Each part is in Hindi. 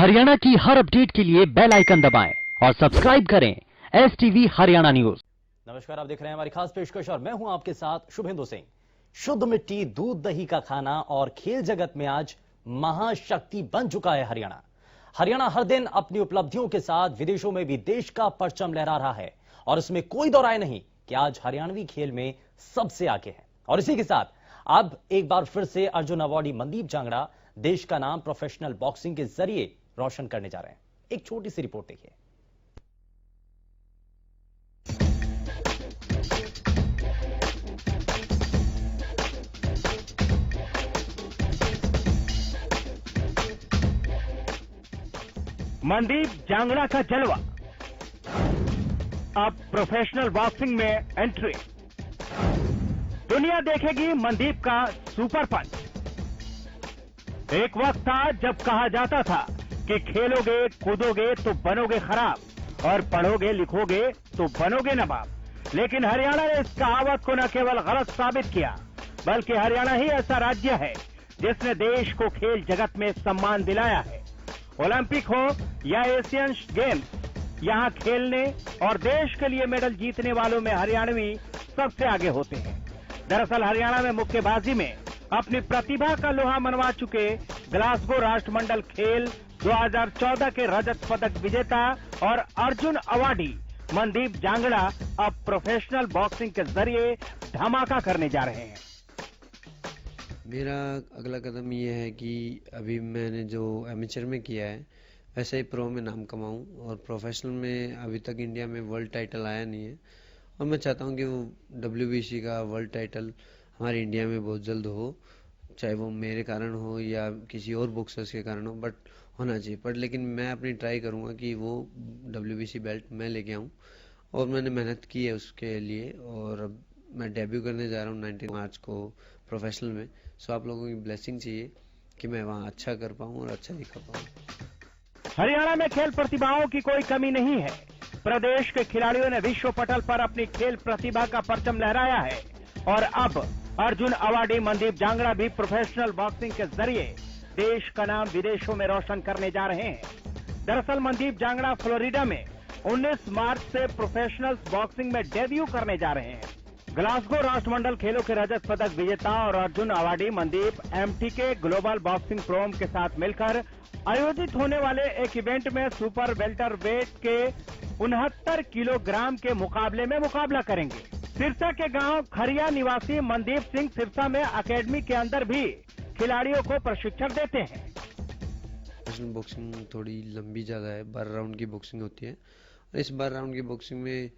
हरियाणा की हर अपडेट के लिए बेल आइकन दबाएं और सब्सक्राइब करें STV हरियाणा न्यूज। नमस्कार, आप देख रहे हैं हमारी खास पेशकश और मैं हूं आपके साथ शुभेंदु सिंह। शुद्ध मिट्टी, दूध दही का खाना और खेल जगत में आज महाशक्ति बन चुका है हरियाणा। हरियाणा हर दिन अपनी उपलब्धियों के साथ विदेशों में भी देश का परचम लहरा रहा है और इसमें कोई दो राय नहीं कि आज हरियाणवी खेल में सबसे आगे है। और इसी के साथ अब एक बार फिर से अर्जुन अवार्डी मनदीप जांगड़ा देश का नाम प्रोफेशनल बॉक्सिंग के जरिए रोशन करने जा रहे हैं। एक छोटी सी रिपोर्ट देखिए। मनदीप जांगड़ा का जलवा, अब प्रोफेशनल बॉक्सिंग में एंट्री। दुनिया देखेगी मनदीप का सुपर पंच। एक वक्त था जब कहा जाता था कि खेलोगे कूदोगे तो बनोगे खराब और पढ़ोगे लिखोगे तो बनोगे नवाब। लेकिन हरियाणा ने इस कहावत को न केवल गलत साबित किया, बल्कि हरियाणा ही ऐसा राज्य है जिसने देश को खेल जगत में सम्मान दिलाया है। ओलंपिक हो या एशियन गेम्स, यहां खेलने और देश के लिए मेडल जीतने वालों में हरियाणवी सबसे आगे होते हैं। दरअसल हरियाणा में मुक्केबाजी में अपनी प्रतिभा का लोहा मनवा चुके ग्लासगो राष्ट्रमंडल खेल 2014 के रजत पदक विजेता और अर्जुन अवार्डी मनदीप जांगड़ा अब प्रोफेशनल बॉक्सिंग के जरिए धमाका करने जा रहे हैं। मेरा अगला कदम ये है कि अभी मैंने जो एमेचर में किया है वैसे ही प्रो में नाम कमाऊं और प्रोफेशनल में अभी तक इंडिया में वर्ल्ड टाइटल आया नहीं है और मैं चाहता हूं कि वो WBC का वर्ल्ड टाइटल हमारे इंडिया में बहुत जल्द हो, चाहे वो मेरे कारण हो या किसी और बॉक्सर्स के कारण हो, बट होना चाहिए। पर लेकिन मैं अपनी ट्राई करूंगा कि वो WBC बेल्ट मैं लेके आऊं और मैंने मेहनत की है उसके लिए और अब मैं डेब्यू करने जा रहा हूं 19 मार्च को प्रोफेशनल में। सो आप लोगों की ब्लेसिंग चाहिए कि मैं वहां अच्छा कर पाऊं और अच्छा दिखा पाऊं। हरियाणा में खेल प्रतिभाओं की कोई कमी नहीं है। प्रदेश के खिलाड़ियों ने विश्व पटल पर अपनी खेल प्रतिभा का परचम लहराया है और अब अर्जुन अवार्डी मनदीप जांगड़ा भी प्रोफेशनल बॉक्सिंग के जरिए देश का नाम विदेशों में रोशन करने जा रहे हैं। दरअसल मनदीप जांगड़ा फ्लोरिडा में 19 मार्च से प्रोफेशनल बॉक्सिंग में डेब्यू करने जा रहे हैं। ग्लासगो राष्ट्रमंडल खेलों के रजत पदक विजेता और Arjun awardee Mandeep MTK global boxing prom के साथ मिलकर आयोजित होने वाले एक इवेंट में सुपर वेल्टर वेट के 69 किलोग्राम के मुकाबले में मुकाबला करेंगे। सिरसा के गांव खरिया निवासी मनदीप सिंह सिरसा में अकेडमी के अंदर भी खिलाड़ियों को प्रशिक्षण देते हैं। प्रोफेशनल बॉक्सिंग थोड़ी लंबी ज्यादा है, 12 राउंड की बॉक्सिंग होती है और इस 12 राउंड की बॉक्सिंग में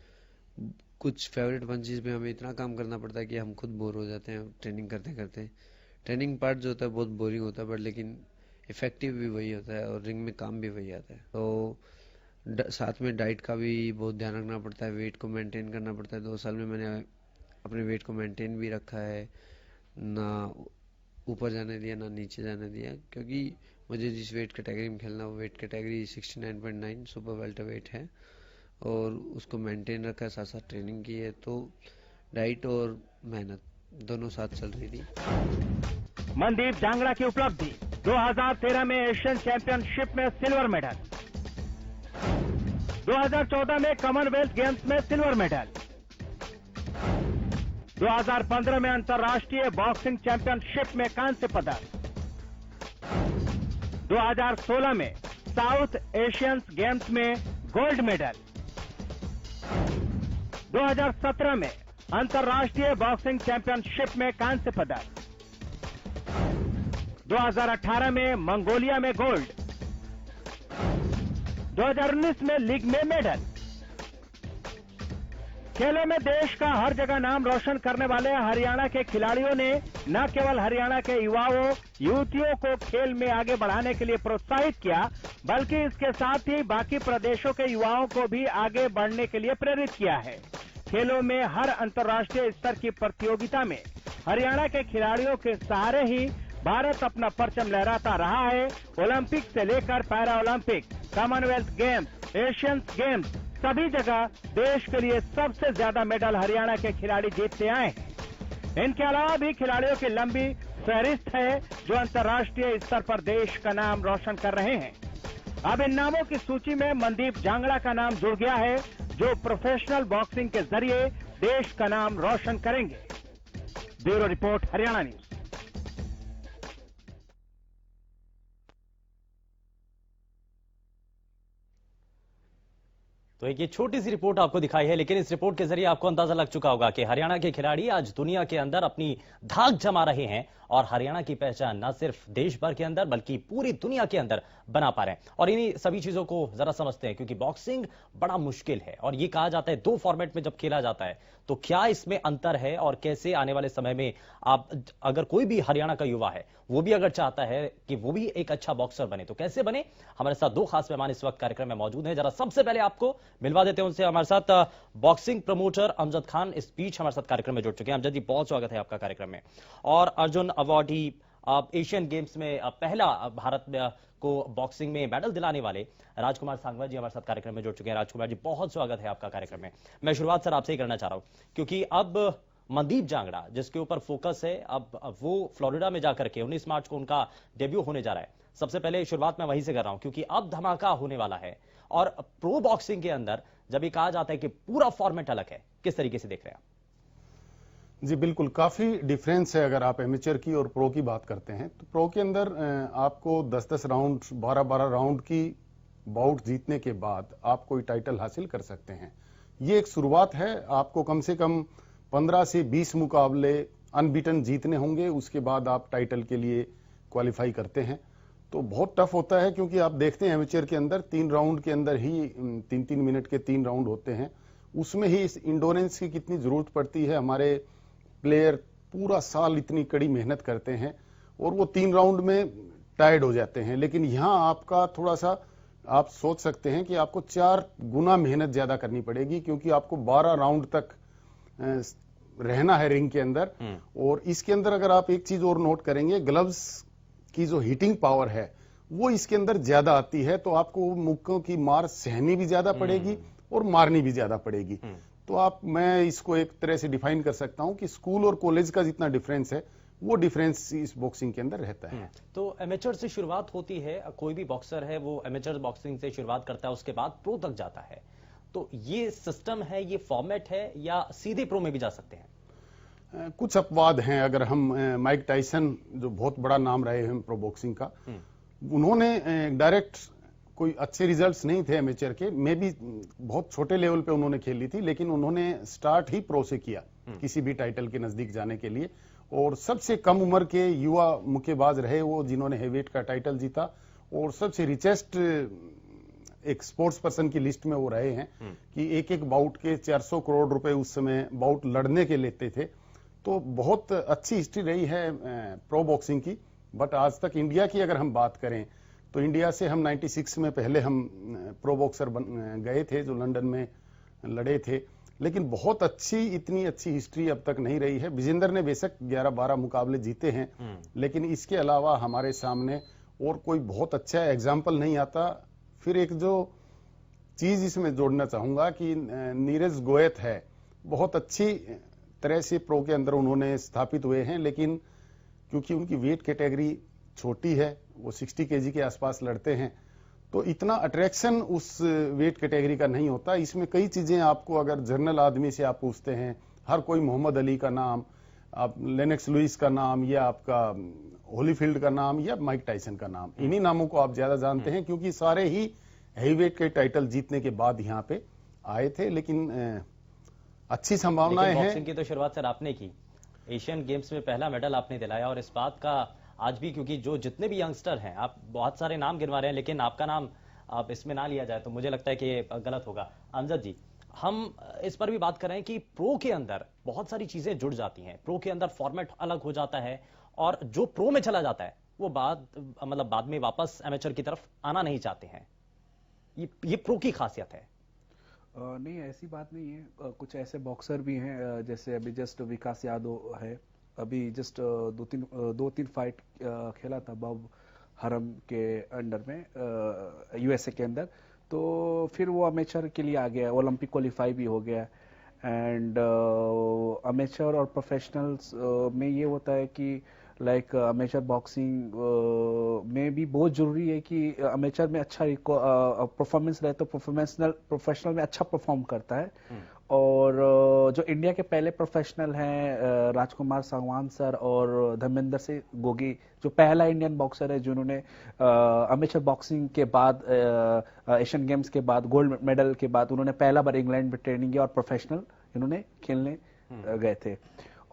कुछ फेवरेट पंचेस में हमें इतना काम करना पड़ता है कि हम खुद बोर हो जाते हैं ट्रेनिंग करते करते। ट्रेनिंग पार्ट जो होता है बहुत बोरिंग होता है, बट लेकिन इफेक्टिव भी वही होता है और रिंग में काम भी वही आता है। तो साथ में डाइट का भी बहुत ध्यान रखना पड़ता है, वेट को मेंटेन करना पड़ता है। 2 साल में मैंने अपने वेट को मेंटेन भी रखा है, ना ऊपर जाने दिया ना नीचे जाने दिया, क्योंकि मुझे जिस वेट कैटेगरी में खेलना वो weight category 69.9 super welter weight है और उसको मेंटेन रखा है, साथ साथ ट्रेनिंग की है। तो डाइट और मेहनत दोनों साथ चल रही थी। मनदीप जांगड़ा की उपलब्धि 2013 में एशियन चैंपियनशिप में सिल्वर मेडल, 2014 में कॉमनवेल्थ गेम्स में सिल्वर मेडल, 2015 में अंतर्राष्ट्रीय बॉक्सिंग चैंपियनशिप में कांस्य पदक, 2016 में साउथ एशियन गेम्स में गोल्ड मेडल, 2017 में अंतर्राष्ट्रीय बॉक्सिंग चैंपियनशिप में कांस्य पदक, 2018 में मंगोलिया में गोल्ड, 2019 में लीग में मेडल। खेलों में देश का हर जगह नाम रोशन करने वाले हरियाणा के खिलाड़ियों ने न केवल हरियाणा के युवाओं युवतियों को खेल में आगे बढ़ाने के लिए प्रोत्साहित किया, बल्कि इसके साथ ही बाकी प्रदेशों के युवाओं को भी आगे बढ़ने के लिए प्रेरित किया है। खेलों में हर अंतर्राष्ट्रीय स्तर की प्रतियोगिता में हरियाणा के खिलाड़ियों के सहारे ही भारत अपना परचम लहराता रहा है। ओलंपिक से लेकर para Olympic, Commonwealth games, Asian games, सभी जगह देश के लिए सबसे ज्यादा मेडल हरियाणा के खिलाड़ी जीतते आए हैं। इनके अलावा भी खिलाड़ियों की लंबी फहरिस्त है जो अंतर्राष्ट्रीय स्तर पर देश का नाम रोशन कर रहे हैं। अब इन नामों की सूची में मनदीप जांगड़ा का नाम जुड़ गया है, जो प्रोफेशनल बॉक्सिंग के जरिए देश का नाम रोशन करेंगे। Bureau report, Haryana news. तो एक ये छोटी सी रिपोर्ट आपको दिखाई है, लेकिन इस रिपोर्ट के जरिए आपको अंदाजा लग चुका होगा कि हरियाणा के खिलाड़ी आज दुनिया के अंदर अपनी धाक जमा रहे हैं और हरियाणा की पहचान न सिर्फ देश भर के अंदर बल्कि पूरी दुनिया के अंदर बना पा रहे हैं। और इन्हीं सभी चीजों को जरा समझते हैं, क्योंकि बॉक्सिंग बड़ा मुश्किल है और ये कहा जाता है 2 फॉर्मेट में जब खेला जाता है, तो क्या इसमें अंतर है और कैसे आने वाले समय में आप अगर कोई भी हरियाणा का युवा है वो भी अगर चाहता है कि वो भी एक अच्छा बॉक्सर बने तो कैसे बने। हमारे साथ 2 खास मेहमान इस वक्त कार्यक्रम में मौजूद हैं। जरा सबसे पहले आपको मिलवा देते हैं उनसे। हमारे साथ बॉक्सिंग प्रमोटर अमजद खान इस बीच हमारे साथ कार्यक्रम में जुड़ चुके हैं। अमजद जी, बहुत स्वागत है आपका कार्यक्रम में। और अर्जुन अवार्डी, एशियन गेम्स में पहला भारत को बॉक्सिंग में मेडल दिलाने वाले राजकुमार सांगवान जी हमारे साथ कार्यक्रम में जुड़ चुके हैं। राजकुमार जी, बहुत स्वागत है आपका कार्यक्रम में। मैं शुरुआत सर आपसे ही करना चाह रहा हूं, क्योंकि अब मनदीप जांगड़ा जिसके ऊपर फोकस है, अब वो फ्लोरिडा में जाकर के 19 मार्च को उनका डेब्यू होने जा रहा है। सबसे पहले शुरुआत मैं वहीं से कर रहा हूं, क्योंकि अब धमाका होने वाला है और प्रो बॉक्सिंग के अंदर जब ये कहा जाता है कि पूरा फॉर्मेट अलग है, किस तरीके से देख रहे हैं आप? जी बिल्कुल, काफ़ी डिफरेंस है। अगर आप एमेचर की और प्रो की बात करते हैं तो प्रो के अंदर आपको 10-10 राउंड, 12-12 राउंड की बाउट जीतने के बाद आप कोई टाइटल हासिल कर सकते हैं। ये एक शुरुआत है। आपको कम से कम 15 से 20 मुकाबले अनबीटन जीतने होंगे, उसके बाद आप टाइटल के लिए क्वालिफाई करते हैं। तो बहुत टफ होता है, क्योंकि आप देखते हैं एमेचर के अंदर 3 राउंड के अंदर ही 3-3 मिनट के 3 राउंड होते हैं। उसमें ही इस इंडोरेंस की कितनी जरूरत पड़ती है। हमारे प्लेयर पूरा साल इतनी कड़ी मेहनत करते हैं और वो 3 राउंड में टायर्ड हो जाते हैं। लेकिन यहाँ आपका थोड़ा सा आप सोच सकते हैं कि आपको 4 गुना मेहनत ज्यादा करनी पड़ेगी, क्योंकि आपको 12 राउंड तक रहना है रिंग के अंदर। और इसके अंदर अगर आप एक चीज और नोट करेंगे, ग्लव्स की जो हीटिंग पावर है वो इसके अंदर ज्यादा आती है, तो आपको मुक्कों की मार सहनी भी ज्यादा पड़ेगी और मारनी भी ज्यादा पड़ेगी। तो मैं इसको एक तरह से डिफाइन कर सकता हूं कि स्कूल और कॉलेज का जितना डिफरेंस है वो डिफरेंस इस बॉक्सिंग के अंदर रहता है। तो एमेचर से शुरुआत होती है, कोई भी बॉक्सर है वो एमेचर बॉक्सिंग से शुरुआत करता है, उसके बाद प्रो तक जाता है। तो ये सिस्टम है, ये फॉर्मेट है, या सीधे प्रो में भी जा सकते हैं? कुछ अपवाद हैं। अगर हम माइक टाइसन, जो बहुत बड़ा नाम रहे हैं प्रो बॉक्सिंग का, उन्होंने डायरेक्ट कोई अच्छे रिजल्ट्स नहीं थे एमेचर के, मे भी बहुत छोटे लेवल पे उन्होंने खेली थी, लेकिन उन्होंने स्टार्ट ही प्रो से किया किसी भी टाइटल के नजदीक जाने के लिए। और सबसे कम उम्र के युवा मुक्केबाज रहे वो, जिन्होंने हेवीवेट का टाइटल जीता, और सबसे रिचेस्ट एक स्पोर्ट्स पर्सन की लिस्ट में वो रहे हैं कि एक बाउट के 400 करोड़ रुपए उस समय बाउट लड़ने के लेते थे। तो बहुत अच्छी हिस्ट्री रही है प्रो बॉक्सिंग की। बट आज तक इंडिया की अगर हम बात करें तो इंडिया से हम 96 में पहले हम प्रो बॉक्सर गए थे, जो लंदन में लड़े थे, लेकिन बहुत इतनी अच्छी हिस्ट्री अब तक नहीं रही है। विजेंदर ने बेशक 11-12 मुकाबले जीते हैं, लेकिन इसके अलावा हमारे सामने और कोई बहुत अच्छा एग्जाम्पल नहीं आता। फिर एक जो चीज इसमें जोड़ना चाहूंगा कि नीरज गोयत है, बहुत अच्छी तरह से प्रो के अंदर उन्होंने स्थापित हुए हैं, लेकिन क्योंकि उनकी वेट कैटेगरी छोटी है, वो 60 केजी के आसपास लड़ते हैं, तो इतना अट्रैक्शन उस वेट कैटेगरी का नहीं होता। इसमें कई चीजें आपको अगर जनरल आदमी से आप पूछते हैं, हर कोई मोहम्मद अली का नाम, आप लेनेक्स लुइस का नाम, या आपका होलीफील्ड का नाम, या माइक टाइसन का नाम, इन्हीं नामों को आप ज्यादा जानते हैं, क्योंकि सारे ही हैवीवेट के टाइटल जीतने के बाद यहाँ पे आए थे। लेकिन अच्छी संभावनाएं हैं। बॉक्सिंग की तो शुरुआत सर आपने की, एशियन गेम्स में पहला मेडल आपने दिलाया, और इस बात का आज भी, क्योंकि जो जितने भी यंगस्टर हैं, आप बहुत सारे नाम गिनवा रहे हैं, लेकिन आपका नाम आप इसमें ना लिया जाए तो मुझे लगता है कि ये गलत होगा। अमजद जी, हम इस पर भी बात कर रहे हैं कि प्रो के अंदर बहुत सारी चीजें जुड़ जाती हैं, प्रो के अंदर फॉर्मेट अलग हो जाता है, और जो प्रो में चला जाता है वो बाद में वापस एमेचर की तरफ आना नहीं चाहते हैं। ये प्रो की खासियत है। नहीं, ऐसी बात नहीं है। कुछ ऐसे बॉक्सर भी हैं, जैसे अभी जस्ट विकास यादव है, अभी जस्ट 2-3 फाइट खेला था बॉब हरम के अंडर में, यूएसए के अंदर, तो फिर वो अमेचर के लिए आ गया, ओलंपिक क्वालिफाई भी हो गया। एंड अमेचर और प्रोफेशनल्स में ये होता है कि लाइक अमेचर बॉक्सिंग में भी बहुत जरूरी है कि अमेचर में अच्छा परफॉर्मेंस रहे तो प्रोफेशनल में अच्छा परफॉर्म करता है। और जो इंडिया के पहले प्रोफेशनल हैं राजकुमार सांगवान सर और धर्मेंद्र सिंह गोगी, जो पहला इंडियन बॉक्सर है जिन्होंने अमेचर बॉक्सिंग के बाद एशियन गेम्स के बाद गोल्ड मेडल के बाद उन्होंने पहला बार इंग्लैंड में ट्रेनिंग किया और प्रोफेशनल इन्होंने खेलने गए थे।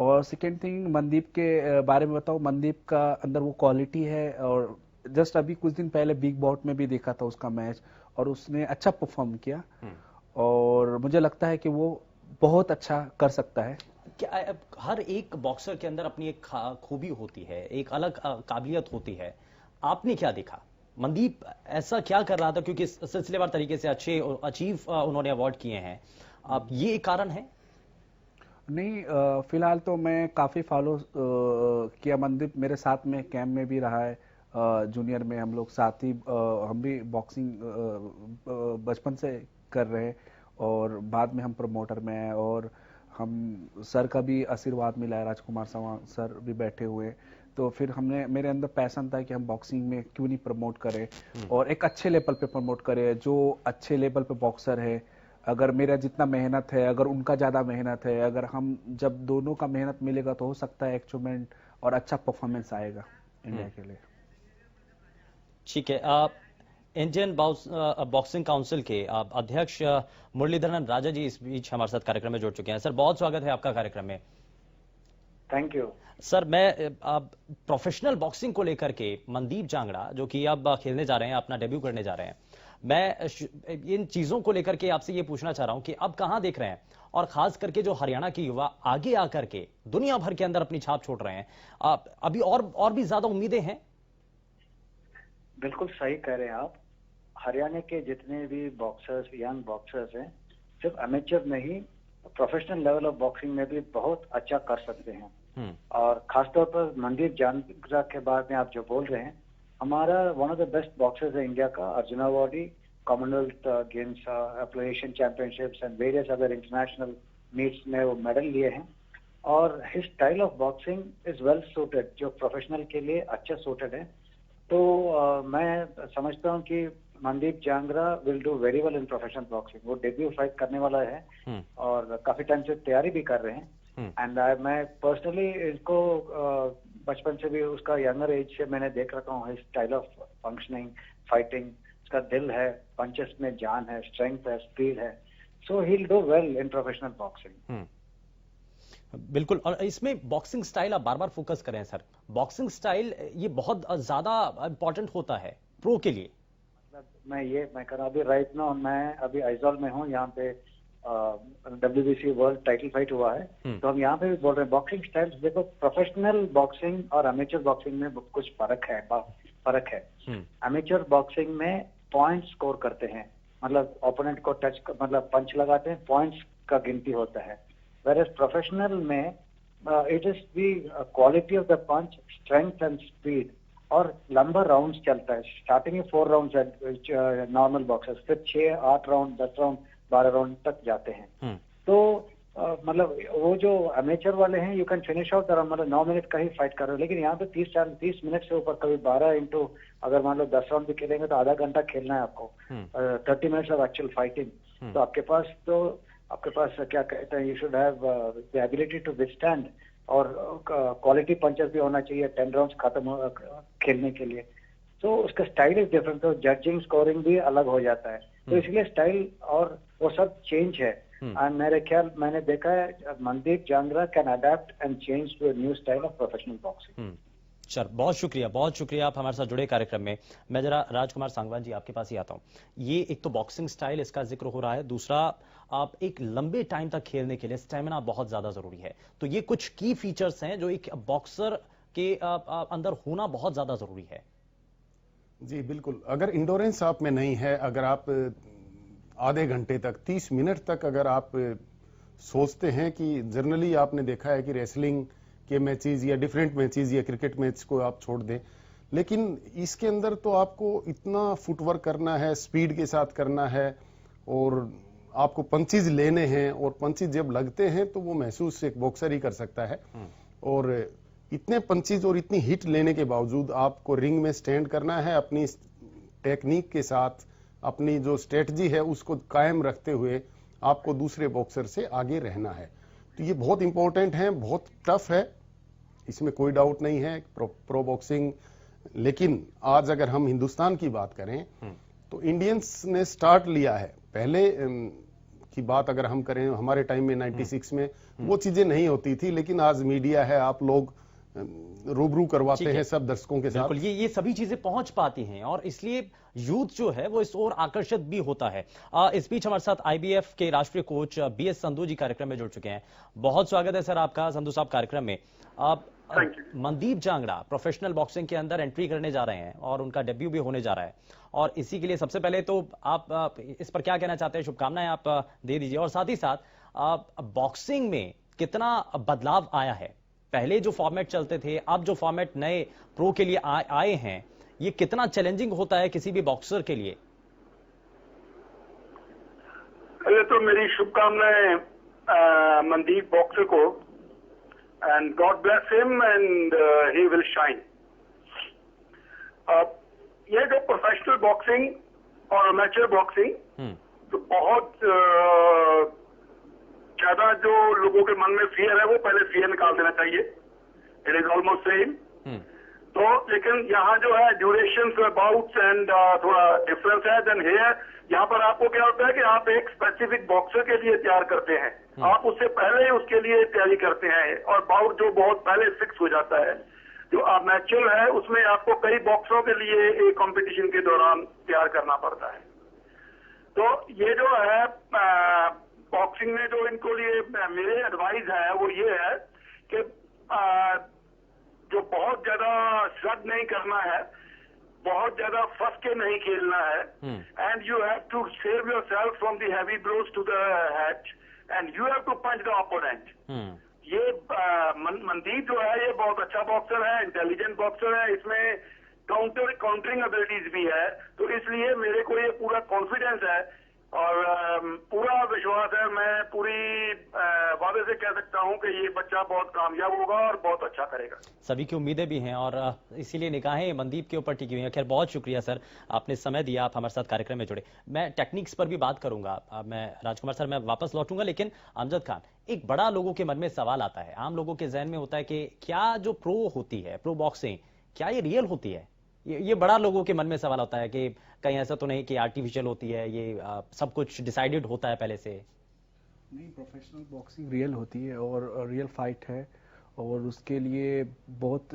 और सेकेंड थिंग, मनदीप के बारे में बताऊं, मनदीप का अंदर वो क्वालिटी है और जस्ट अभी कुछ दिन पहले बिग बॉट में भी देखा था उसका मैच और उसने अच्छा परफॉर्म किया और मुझे लगता है कि वो बहुत अच्छा कर सकता है। क्या हर एक बॉक्सर के अंदर अपनी एक खूबी होती है, एक अलग काबिलियत होती है। आपने क्या देखा, मनदीप ऐसा क्या कर रहा था, क्योंकि सिलसिलेवार तरीके से अच्छे अचीव उन्होंने अवार्ड किए हैं, अब ये एक कारण है? नहीं, फिलहाल तो मैं काफी फॉलो किया। मनदीप मेरे साथ में कैंप में भी रहा है, जूनियर में हम लोग साथ ही हम भी बॉक्सिंग बचपन से कर रहे हैं और बाद में हम प्रमोटर में हैं और हम सर का भी आशीर्वाद मिला है, राजकुमार सर भी बैठे हुए हैं, तो फिर हमने मेरे अंदर पैशन था कि हम बॉक्सिंग में क्यों नहीं प्रमोट करें और एक अच्छे लेवल पे प्रमोट करें। जो अच्छे लेवल पे बॉक्सर है, अगर मेरा जितना मेहनत है, अगर उनका ज्यादा मेहनत है, अगर हम जब दोनों का मेहनत मिलेगा तो हो सकता है अचीवमेंट और अच्छा परफॉर्मेंस आएगा इंडिया के लिए। ठीक है, इंडियन बॉक्सिंग काउंसिल के अध्यक्ष मुरलीधरन राजा जी इस बीच हमारे साथ कार्यक्रम में जुड़ चुके हैं। सर, बहुत स्वागत है आपका कार्यक्रम में। Thank you sir. मैं प्रोफेशनल बॉक्सिंग को लेकर के मनदीप जांगड़ा जो कि अब खेलने जा रहे हैं, अपना डेब्यू करने जा रहे हैं, मैं इन चीजों को लेकर के आपसे ये पूछना चाह रहा हूं कि अब कहां देख रहे हैं और खास करके जो हरियाणा के युवा आगे आकर के दुनिया भर के अंदर अपनी छाप छोड़ रहे हैं, अभी और भी ज्यादा उम्मीदें हैं? बिल्कुल सही कह रहे हैं आप। हरियाणा के जितने भी बॉक्सर्स, यंग बॉक्सर्स हैं, सिर्फ अमेचर नहीं, प्रोफेशनल लेवल ऑफ बॉक्सिंग में भी बहुत अच्छा कर सकते हैं। और खासतौर पर मनदीप जांगड़ा के बारे में आप जो बोल रहे हैं, हमारा one of the best boxers है इंडिया का, Arjun awardee, Commonwealth games, Asian championships and various other international meets में वो मेडल लिए हैं। और his style of boxing is well suited, जो प्रोफेशनल के लिए अच्छा सूटेड है। तो मैं समझता हूं कि Mandeep Jangra will do very well in professional boxing. वो डेब्यू फाइट करने वाला है और काफी टाइम से तैयारी भी कर रहे हैं। एंड मैं पर्सनली इसको बचपन से भी उसका यंगर एज से मैंने देख रखा हूँ। स्टाइल ऑफ फंक्शनिंग, फाइटिंग, उसका दिल है, पंचेस में जान है, स्ट्रेंथ है, स्पीड है। So he will do well in professional boxing. बिल्कुल। और इसमें बॉक्सिंग स्टाइल आप बार बार फोकस करें सर, बॉक्सिंग स्टाइल ये बहुत ज्यादा इंपॉर्टेंट होता है प्रो के लिए। मतलब मैं कर रहा अभी राइट नाउ, मैं अभी आइजॉल में हूँ, यहाँ पे WBC वर्ल्ड टाइटल फाइट हुआ है, तो हम यहाँ पे भी बोल रहे हैं बॉक्सिंग स्टाइल। देखो, प्रोफेशनल बॉक्सिंग और अमेचर बॉक्सिंग में कुछ फर्क है। अमेचर बॉक्सिंग में पॉइंट स्कोर करते हैं, मतलब ओपोनेंट को टच, मतलब पंच लगाते हैं, पॉइंट्स का गिनती होता है। Whereas professional में it is the quality of the punch, strength and speed, और लंबा राउंड्स चलता है। स्टार्टिंग में 4 राउंड्स है नॉर्मल बॉक्सर्स, फिर 6, 8 राउंड, 10 राउंड, 12 राउंड तक जाते हैं। तो मतलब वो जो अमेचर वाले हैं, यू कैन फिनिश आउट मतलब 9 मिनट का ही फाइट कर रहे हो, लेकिन यहाँ पे 30 मिनट से ऊपर, कभी 12 इंटू, अगर मान लो 10 राउंड भी खेलेंगे तो आधा घंटा खेलना है आपको, 30 मिनट्स ऑफ एक्चुअल फाइटिंग। तो आपके पास क्या कहते हैं, you should have the ability to withstand, और क्वालिटी पंचर भी होना चाहिए 10 राउंड्स खत्म खेलने के लिए। तो उसका स्टाइल इज डिफरेंट, तो जजिंग स्कोरिंग भी अलग हो जाता है। तो इसलिए स्टाइल और वो सब चेंज है। एंड मेरे ख्याल मैंने देखा है Mandeep Jangra can adapt and change to a new style of professional boxing. Sir, बहुत शुक्रिया आप हमारे साथ जुड़े कार्यक्रम में। मैं जरा राजकुमार सांगवान जी आपके पास ही आता हूं। ये एक तो बॉक्सिंग स्टाइल, इसका जिक्र हो रहा है, दूसरा आप एक लंबे टाइम तक खेलने के लिए स्टेमिना बहुत ज्यादा जरूरी है। तो ये कुछ की फीचर्स हैं जो एक बॉक्सर के अंदर होना बहुत ज्यादा जरूरी है। जी बिल्कुल। अगर इंडोरेंस आप में नहीं है, अगर आप आधे घंटे तक, 30 मिनट तक अगर आप सोचते हैं कि जनरली आपने देखा है कि रेसलिंग के मैचेस या डिफरेंट मैचेस या क्रिकेट मैच को आप छोड़ दें, लेकिन इसके अंदर तो आपको इतना फुटवर्क करना है, स्पीड के साथ करना है, और आपको पंचेज लेने हैं, और पंचेज जब लगते हैं तो वो महसूस एक बॉक्सर ही कर सकता है। और इतने पंचेज और इतनी हिट लेने के बावजूद आपको रिंग में स्टैंड करना है, अपनी टेक्निक के साथ अपनी जो स्ट्रेटजी है उसको कायम रखते हुए आपको दूसरे बॉक्सर से आगे रहना है। तो ये बहुत इंपॉर्टेंट है, बहुत टफ है, इसमें कोई डाउट नहीं है प्रो बॉक्सिंग। लेकिन आज अगर हम हिंदुस्तान की बात करें तो इंडियंस ने स्टार्ट लिया है। पहले की बात अगर हम करें, हमारे टाइम में 96 में वो चीजें नहीं होती थी, लेकिन आज मीडिया है, आप लोग रूबरू करवाते हैं सब दर्शकों के साथ। बिल्कुल, ये सभी चीजें पहुंच पाती हैं और इसलिए यूथ जो है वो इस ओर आकर्षित भी होता है। इस बीच हमारे साथ आईबीएफ के राष्ट्रीय कोच बीएस संधू जी कार्यक्रम में जुड़ चुके हैं। बहुत स्वागत है सर आपका संधू साहब कार्यक्रम में। मनदीप जांगड़ा प्रोफेशनल बॉक्सिंग के अंदर एंट्री करने जा रहे हैं और उनका डेब्यू भी होने जा रहा है, और इसी के लिए सबसे पहले तो आप इस पर क्या कहना चाहते हैं, शुभकामनाएं आप दे दीजिए। और साथ ही साथ बॉक्सिंग में कितना बदलाव आया है, पहले जो फॉर्मेट चलते थे, अब जो फॉर्मेट नए प्रो के लिए आए हैं, ये कितना चैलेंजिंग होता है किसी भी बॉक्सर के लिए? पहले तो मेरी शुभकामनाएं मनदीप बॉक्सर को, and God bless him and he will shine. ये जो प्रोफेशनल बॉक्सिंग और अमेचर बॉक्सिंग, तो बहुत ज्यादा जो लोगों के मन में फियर है वो पहले फियर निकाल देना चाहिए। It is almost same. तो लेकिन यहाँ जो है ड्यूरेशन बाउट्स एंड थोड़ा डिफरेंस है देन हियर। यहाँ पर आपको क्या होता है कि आप एक स्पेसिफिक बॉक्सर के लिए तैयार करते हैं, आप उससे पहले ही उसके लिए तैयारी करते हैं, और बाउट जो बहुत पहले फिक्स हो जाता है। जो अमेचर है उसमें आपको कई बॉक्सरों के लिए एक कंपटीशन के दौरान तैयार करना पड़ता है। तो ये जो है बॉक्सिंग में जो इनको लिए मेरे एडवाइस है वो ये है कि जो बहुत ज्यादा श्रद्ध नहीं करना है, बहुत ज्यादा फंस के नहीं खेलना है, and you have to save your self from the heavy blows to the head and you have to punch the opponent. ये मनदीप जो है ये बहुत अच्छा बॉक्सर है, इंटेलिजेंट बॉक्सर है, इसमें काउंटरिंग एबिलिटीज भी है, तो इसलिए मेरे को ये पूरा कॉन्फिडेंस है और पूरा विश्वास है। मैं पूरी वादे से कह सकता हूं कि ये बच्चा बहुत कामयाब होगा और बहुत अच्छा करेगा। सभी की उम्मीदें भी हैं और इसीलिए निगाहें मनदीप के ऊपर टिकी हुई हैं। खैर, बहुत शुक्रिया सर, आपने समय दिया, आप हमारे साथ कार्यक्रम में जुड़े। मैं टेक्निक्स पर भी बात करूंगा, मैं राजकुमार सर मैं वापस लौटूंगा, लेकिन अमजद खान, एक बड़ा लोगों के मन में सवाल आता है, आम लोगों के जहन में होता है कि क्या जो प्रो होती है, प्रो बॉक्सिंग, क्या ये रियल होती है? ये बड़ा लोगों के मन में सवाल होता है कि कहीं ऐसा तो नहीं कि आर्टिफिशियल होती है, ये सब कुछ डिसाइडेड होता है पहले से? नहीं, प्रोफेशनल बॉक्सिंग रियल होती है और रियल फाइट है, और उसके लिए बहुत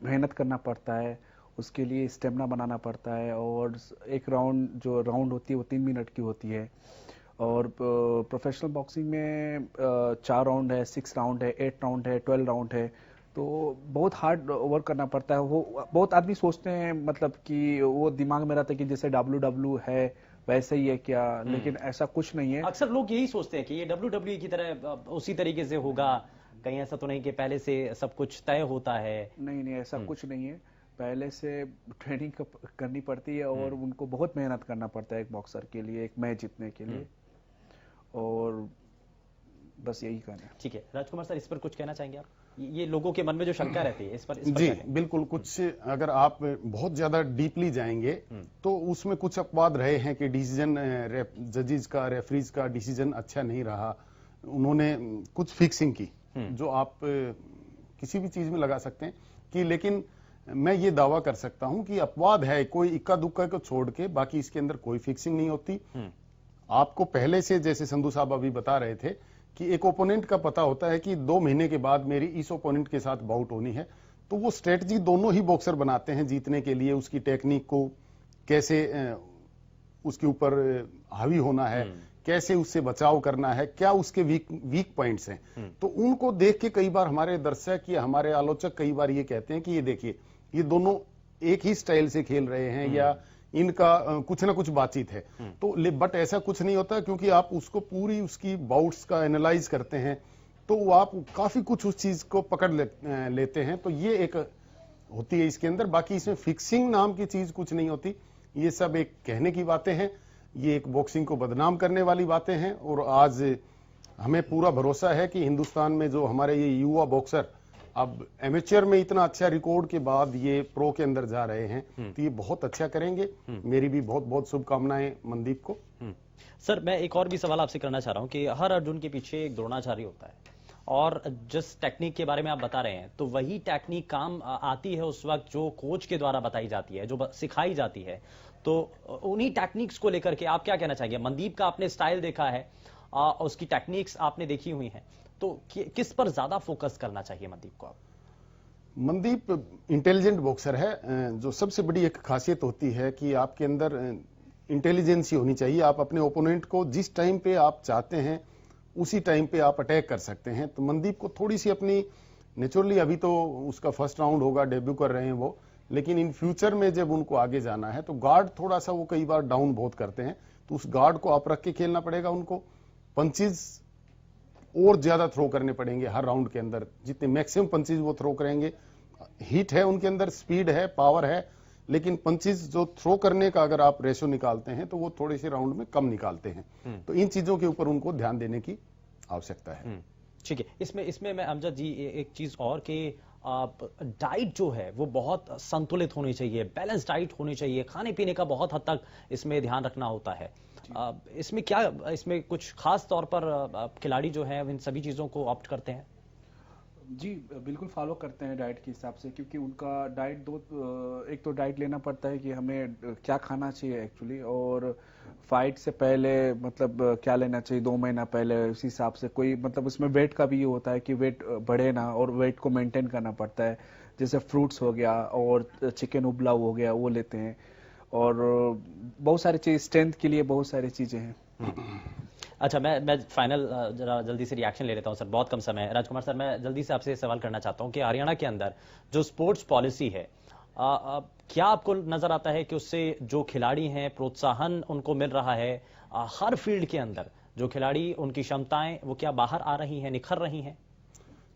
मेहनत करना पड़ता है, उसके लिए स्टेमिना बनाना पड़ता है, और एक जो राउंड होती है वो 3 मिनट की होती है। और प्रोफेशनल बॉक्सिंग में 4 राउंड है, 6 राउंड है, 8 राउंड है, 12 राउंड है, तो बहुत हार्ड वर्क करना पड़ता है। वो बहुत आदमी सोचते हैं मतलब कि वो दिमाग में रहता है कि जैसे WWE है वैसे ही है क्या, लेकिन ऐसा कुछ नहीं है। अक्सर लोग यही सोचते हैं कि ये WWE की तरह उसी तरीके से होगा, कहीं ऐसा तो नहीं कि पहले से सब कुछ तय होता है? नहीं, ऐसा कुछ नहीं है, पहले से ट्रेनिंग करनी पड़ती है और उनको बहुत मेहनत करना पड़ता है एक बॉक्सर के लिए, एक मैच जीतने के लिए, और बस यही कहना है। ठीक है, राजकुमार सर, इस पर कुछ कहना चाहेंगे आप? ये लोगों के मन में जो शंका रहती है, इस पर जी बिल्कुल। कुछ अगर आप बहुत ज्यादा डीपली जाएंगे तो उसमें कुछ अपवाद रहे हैं कि डिसीजन जजेस का, रेफरीज का डिसीजन अच्छा नहीं रहा, उन्होंने कुछ फिक्सिंग की जो आप किसी भी चीज में लगा सकते हैं कि, लेकिन मैं ये दावा कर सकता हूं कि अपवाद है, कोई इक्का दुक्का को छोड़ के बाकी इसके अंदर कोई फिक्सिंग नहीं होती। आपको पहले से, जैसे संधू साहब अभी बता रहे थे, कि एक ओपोनेंट का पता होता है कि 2 महीने के बाद मेरी इस ओपोनेंट के साथ बाउट होनी है, तो वो स्ट्रेटजी दोनों ही बॉक्सर बनाते हैं जीतने के लिए, उसकी टेक्निक को कैसे उसके ऊपर हावी होना है, कैसे उससे बचाव करना है, क्या उसके वीक पॉइंट्स हैं। तो उनको देख के कई बार हमारे दर्शक या हमारे आलोचक कई बार ये कहते हैं कि ये देखिए, ये दोनों एक ही स्टाइल से खेल रहे हैं या इनका कुछ ना कुछ बातचीत है। तो बट ऐसा कुछ नहीं होता, क्योंकि आप उसको पूरी उसकी बाउट्स का एनालाइज करते हैं तो आप काफी कुछ उस चीज को पकड़ लेते हैं। तो ये एक होती है इसके अंदर, बाकी इसमें फिक्सिंग नाम की चीज कुछ नहीं होती, ये सब एक कहने की बातें हैं, ये एक बॉक्सिंग को बदनाम करने वाली बातें हैं। और आज हमें पूरा भरोसा है कि हिंदुस्तान में जो हमारे ये युवा बॉक्सर अब एमेच्योर में इतना अच्छा रिकॉर्ड के बाद ये प्रो के अंदर जा रहे हैं, तो ये बहुत अच्छा करेंगे। मेरी भी बहुत बहुत शुभकामनाएं मनदीप को। सर, मैं एक और भी सवाल आपसे करना चाह रहा हूं कि हर अर्जुन के पीछे एक द्रोणाचार्य होता है, और जिस टेक्निक के बारे में आप बता रहे हैं, तो वही टेक्निक काम आती है उस वक्त जो कोच के द्वारा बताई जाती है, जो सिखाई जाती है। तो उन्हीं टेक्निक्स को लेकर के आप क्या कहना चाहेंगे? मनदीप का आपने स्टाइल देखा है, उसकी टेक्निक्स आपने देखी हुई हैं, तो किस पर ज्यादा फोकस करना चाहिए मनदीप को? आप मनदीप इंटेलिजेंट बॉक्सर है। जो सबसे बड़ी एक खासियत होती है कि आपके अंदर इंटेलिजेंसी होनी चाहिए। आप अपने ओपोनेंट को जिस टाइम पे आप चाहते हैं उसी टाइम पे आप अटैक कर सकते हैं। तो मनदीप को थोड़ी सी अपनी नेचुरली, अभी तो उसका फर्स्ट राउंड होगा, डेब्यू कर रहे हैं वो, लेकिन इन फ्यूचर में जब उनको आगे जाना है तो गार्ड थोड़ा सा वो कई बार डाउन बहुत करते हैं, तो उस गार्ड को आप रख के खेलना पड़ेगा उनको। पंचेज और ज्यादा थ्रो करने पड़ेंगे हर राउंड के अंदर, जितने मैक्सिमम पंचेज वो थ्रो करेंगे। हीट है उनके अंदर, स्पीड है, पावर है, लेकिन पंचेज जो थ्रो करने का अगर आप रेशो निकालते हैं तो वो थोड़े से राउंड में कम निकालते हैं। तो इन चीजों के ऊपर उनको ध्यान देने की आवश्यकता है। ठीक है। इसमें मैं अमजद जी एक चीज और कि डाइट जो है वो बहुत संतुलित होनी चाहिए, बैलेंस डाइट होनी चाहिए, खाने पीने का बहुत हद तक इसमें ध्यान रखना होता है। इसमें कुछ खास तौर पर खिलाड़ी जो है इन सभी चीजों को ऑप्ट करते हैं? जी बिल्कुल फॉलो करते हैं डाइट के हिसाब से, क्योंकि उनका डाइट एक तो डाइट लेना पड़ता है कि हमें क्या खाना चाहिए एक्चुअली, और फाइट से पहले मतलब क्या लेना चाहिए 2 महीना पहले, उस हिसाब से कोई मतलब उसमें वेट का भी ये होता है कि वेट बढ़े ना, और वेट को मेंटेन करना पड़ता है। जैसे फ्रूट्स हो गया और चिकन उबला हो गया वो लेते हैं, और बहुत सारी चीज स्ट्रेंथ के लिए बहुत सारी चीजें हैं। अच्छा, मैं फाइनल जरा जल्दी से रिएक्शन ले लेता हूं सर, बहुत कम समय है। राजकुमार सर, मैं जल्दी से आपसे सवाल करना चाहता हूं कि हरियाणा के अंदर जो स्पोर्ट्स पॉलिसी है, क्या आपको नजर आता है कि उससे जो खिलाड़ी हैं प्रोत्साहन उनको मिल रहा है? हर फील्ड के अंदर जो खिलाड़ी, उनकी क्षमताएं वो क्या बाहर आ रही हैं, निखर रही हैं?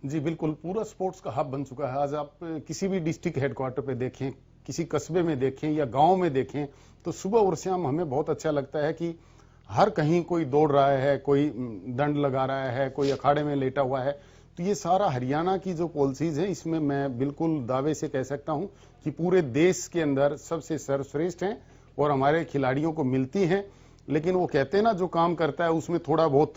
जी बिल्कुल, पूरा स्पोर्ट्स का हब बन चुका है। आज आप किसी भी डिस्ट्रिक्ट हेडक्वार्टर पे देखें, किसी कस्बे में देखें या गांव में देखें, तो सुबह और शाम हमें बहुत अच्छा लगता है कि हर कहीं कोई दौड़ रहा है, कोई दंड लगा रहा है, कोई अखाड़े में लेटा हुआ है। तो ये सारा हरियाणा की जो पॉलिसीज है, इसमें मैं बिल्कुल दावे से कह सकता हूं कि पूरे देश के अंदर सबसे सर्वश्रेष्ठ हैं और हमारे खिलाड़ियों को मिलती हैं। लेकिन वो कहते हैं ना, जो काम करता है उसमें थोड़ा बहुत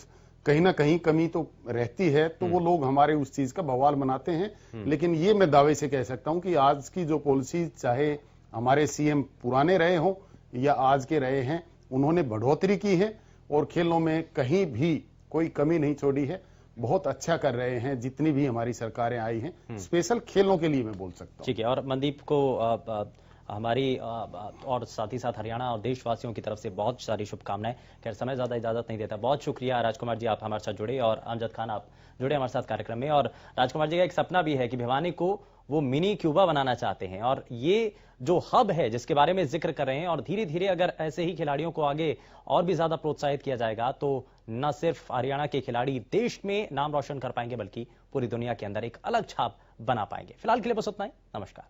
कहीं ना कहीं कमी तो रहती है, तो वो लोग हमारे उस चीज का बवाल बनाते हैं। लेकिन ये मैं दावे से कह सकता हूं कि आज की जो पॉलिसी, चाहे हमारे सीएम पुराने रहे हों या आज के रहे हैं, उन्होंने बढ़ोतरी की है और खेलों में कहीं भी कोई कमी नहीं छोड़ी है। बहुत अच्छा कर रहे हैं जितनी भी हमारी सरकारें आई हैं। स्पेशल खेलों के लिए मैं बोल सकता हूं। ठीक है, और मनदीप को हमारी और साथ ही साथ हरियाणा और देशवासियों की तरफ से बहुत सारी शुभकामनाएं। खैर, समय ज्यादा इजाजत नहीं देता। बहुत शुक्रिया राजकुमार जी, आप हमारे साथ जुड़े, और अमजद खान आप जुड़े हमारे साथ कार्यक्रम में। और राजकुमार जी का एक सपना भी है कि भिवानी को वो मिनी क्यूबा बनाना चाहते हैं, और ये जो हब है जिसके बारे में जिक्र कर रहे हैं, और धीरे धीरे अगर ऐसे ही खिलाड़ियों को आगे और भी ज्यादा प्रोत्साहित किया जाएगा तो न सिर्फ हरियाणा के खिलाड़ी देश में नाम रोशन कर पाएंगे, बल्कि पूरी दुनिया के अंदर एक अलग छाप बना पाएंगे। फिलहाल के लिए बस उतना ही। नमस्कार।